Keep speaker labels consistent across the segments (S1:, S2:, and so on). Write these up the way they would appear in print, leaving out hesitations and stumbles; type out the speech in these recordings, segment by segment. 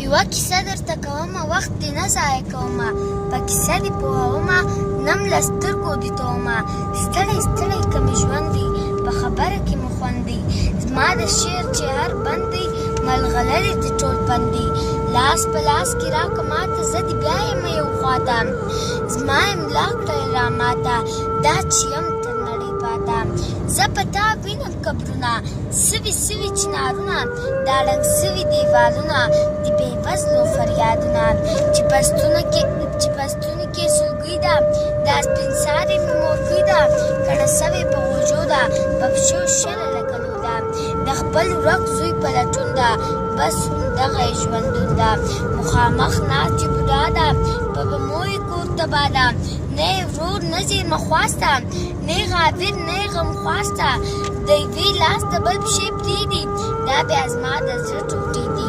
S1: یوه کیسه درته کومه وخت دې نه ضایع کومه په کیسه دې پوهومه نم له سترګو دې تومه ستړی ستړی که مې ژوند دی په خبره کې مو خوند دی زما د شعر چې هر بند دی ملغلرې دې ټول پند دی لاس په لاس کې راکه ماته زه دې بیا یم یو خواته زما املا کړی را ماته دا چې یم تر نړۍ پاته زه په تا وینم قبرونه سوي سوي چنارونه دا ړنګ سوي دیوالونه د بېوزلو فریادونه چې په ستوني کې سلګۍ ده دا سپین سارې مې مورګۍ ده کڼه سوې په غوږو ده په پښو شله لکلو ده د خپل ورک زوی په لټون ده بس همدغه یې ژوندون ده مخامخ ناست چې بوډا ده په بمو یې کور تباه ده نه یې ورور نه زېرمه خواسته نه یې غابر نه یې غمخواسته د یوې لاس د بل پښې پرېږدي دا بیا زما د زړه ټوټې دي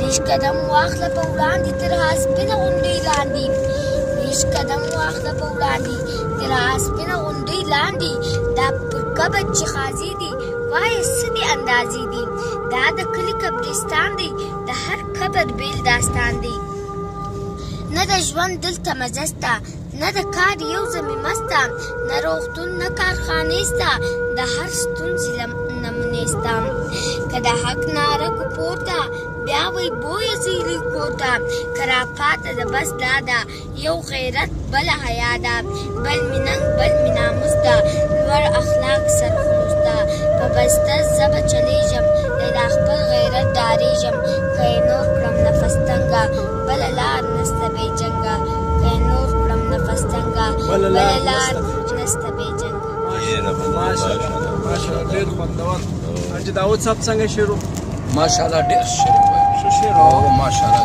S1: لږ قدم واخله په وړاندې تر هسپینه غونډۍ لاندې لږ قدم واخله په وړاندې تر هسپینه غونډۍ لاندې دا پر کبر چې خازي دي وایه څه دې اندازې دي دا د کلي قبرستان دی د هر قبر بیل داستان دی نه د ژوند دلته مزه سته نه د کار یو زمې مسته نه روغتون نه کارخانې سته د هر ستونزې نمونې سته که د حق ناره کو پورته بیا وی بویه زیلي کور ته که راپاته د بس دا ده یو غیرت بله حیا ده بل مې ننګ بل مې ناموس ده لوړ اخلاق سرخلوس ده په بسته زه به چلیږم له خپل غیرت ډارېږم که یې نور کړم نفس تنګه بله لار نسته بې جنګه که یې نور کړم نفس تنګه بله لار نسته بې جنګه
S2: ماشاءالله ډېر خوندور حاجي داود صاحب څنګه شعر
S3: ماشاءالله ډېر شعر وایي
S2: ښه شعر
S3: او ماشاءالله